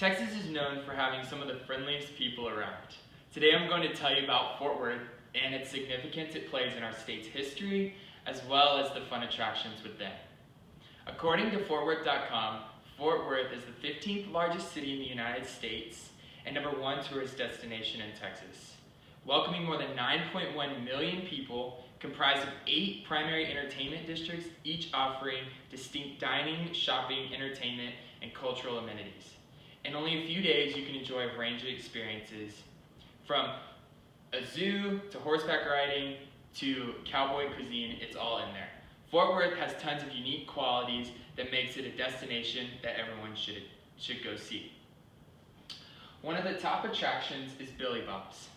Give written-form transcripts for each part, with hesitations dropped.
Texas is known for having some of the friendliest people around. Today I'm going to tell you about Fort Worth and its significance it plays in our state's history, as well as the fun attractions within. According to FortWorth.com, Fort Worth is the 15th largest city in the United States and #1 tourist destination in Texas, welcoming more than 9.1 million people, comprised of 8 primary entertainment districts, each offering distinct dining, shopping, entertainment, and cultural amenities. In only a few days, you can enjoy a range of experiences, from a zoo to horseback riding to cowboy cuisine. It's all in there. Fort Worth has tons of unique qualities that makes it a destination that everyone should go see. One of the top attractions is Billy Bob's.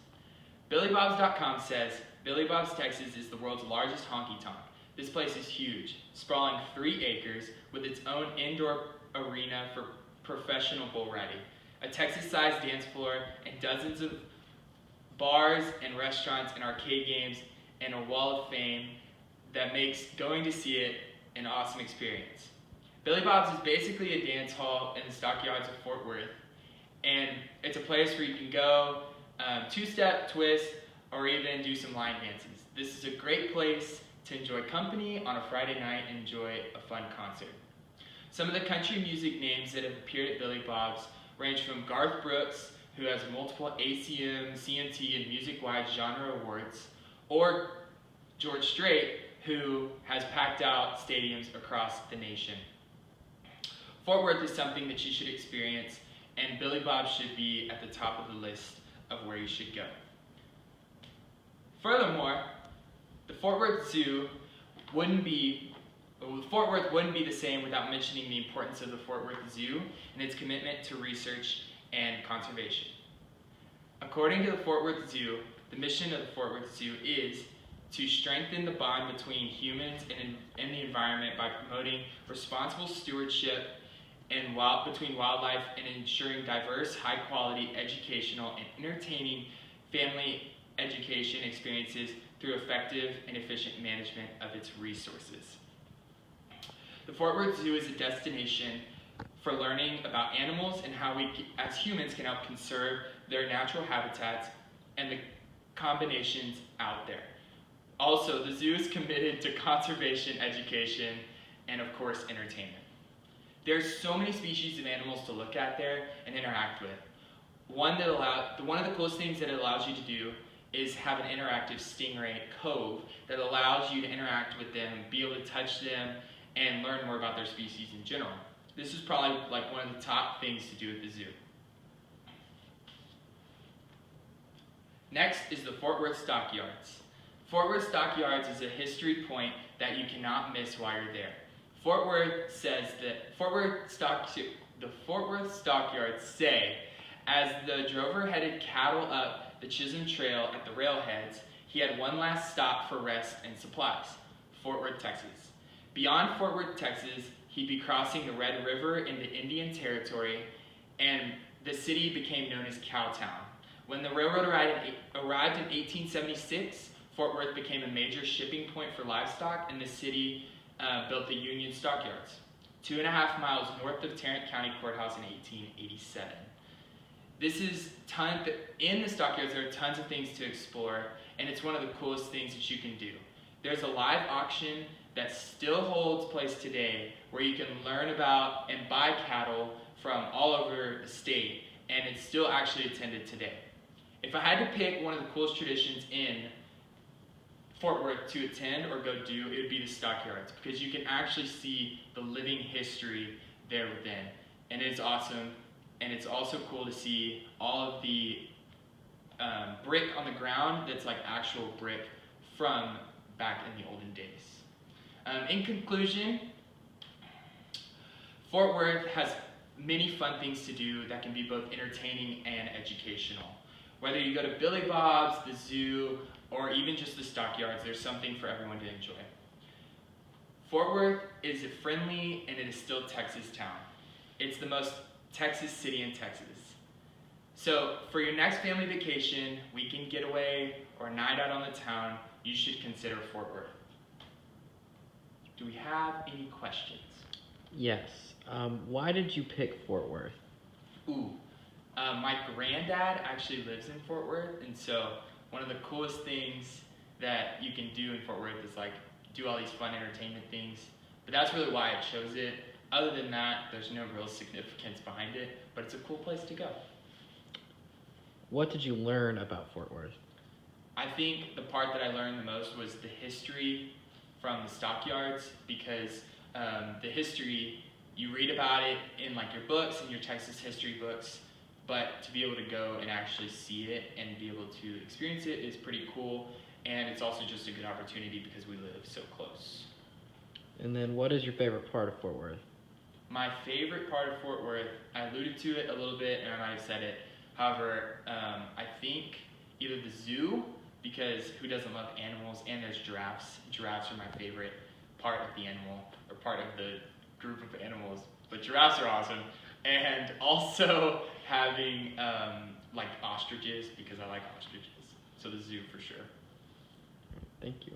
BillyBobs.com says, Billy Bob's, Texas is the world's largest honky-tonk. This place is huge, sprawling 3 acres with its own indoor arena for professional bull riding, a Texas-sized dance floor, and dozens of bars and restaurants and arcade games, and a wall of fame that makes going to see it an awesome experience. Billy Bob's is basically a dance hall in the stockyards of Fort Worth, and it's a place where you can go two-step, twist, or even do some line dances. This is a great place to enjoy company on a Friday night and enjoy a fun concert. Some of the country music names that have appeared at Billy Bob's range from Garth Brooks, who has multiple ACM, CMT, and Music-Wide genre awards, or George Strait, who has packed out stadiums across the nation. Fort Worth is something that you should experience, and Billy Bob's should be at the top of the list of where you should go. Furthermore, the Fort Worth Zoo wouldn't be the same without mentioning the importance of the Fort Worth Zoo and its commitment to research and conservation. According to the Fort Worth Zoo, the mission of the Fort Worth Zoo is to strengthen the bond between humans and the environment by promoting responsible stewardship between wildlife and ensuring diverse, high-quality educational and entertaining family education experiences through effective and efficient management of its resources. The Fort Worth Zoo is a destination for learning about animals and how we, as humans, can help conserve their natural habitats and the combinations out there. Also, the zoo is committed to conservation, education, and of course, entertainment. There's so many species of animals to look at there and interact with. One of the coolest things that it allows you to do is have an interactive stingray cove that allows you to interact with them, be able to touch them, and learn more about their species in general. This is probably like one of the top things to do at the zoo. Next is the Fort Worth Stockyards. Fort Worth Stockyards is a history point that you cannot miss while you're there. Fort Worth says that the Fort Worth Stockyards say, as the drover headed cattle up the Chisholm Trail at the railheads, he had one last stop for rest and supplies, Fort Worth, Texas. Beyond Fort Worth, Texas, he'd be crossing the Red River into Indian Territory, and the city became known as Cowtown. When the railroad arrived in 1876, Fort Worth became a major shipping point for livestock, and the city built the Union Stockyards, 2.5 miles north of Tarrant County Courthouse in 1887. In the Stockyards, there are tons of things to explore, and it's one of the coolest things that you can do. There's a live auction that still holds place today where you can learn about and buy cattle from all over the state, and it's still actually attended today. If I had to pick one of the coolest traditions in Fort Worth to attend or go do, it would be the Stockyards, because you can actually see the living history there within, and it is awesome. And it's also cool to see all of the brick on the ground that's like actual brick from back in the olden days. In conclusion, Fort Worth has many fun things to do that can be both entertaining and educational. Whether you go to Billy Bob's, the zoo, or even just the Stockyards, there's something for everyone to enjoy. Fort Worth is a friendly and it is still Texas town. It's the most Texas city in Texas. So for your next family vacation, weekend getaway, or night out on the town, you should consider Fort Worth. Do we have any questions? Yes. Why did you pick Fort Worth? Ooh, my granddad actually lives in Fort Worth, and so one of the coolest things that you can do in Fort Worth is like do all these fun entertainment things. But that's really why I chose it. Other than that, there's no real significance behind it, but it's a cool place to go. What did you learn about Fort Worth? I think the part that I learned the most was the history from the stockyards because the history, you read about it in like your books and your Texas history books, but to be able to go and actually see it and be able to experience it is pretty cool, and it's also just a good opportunity because we live so close. And then what is your favorite part of Fort Worth? My favorite part of Fort Worth, I alluded to it a little bit and I might have said it. However, I think either the zoo, because who doesn't love animals, and there's giraffes. Giraffes are my favorite part of the animal, or part of the group of animals, but giraffes are awesome. And also having like ostriches, because I like ostriches. So the zoo for sure. Thank you.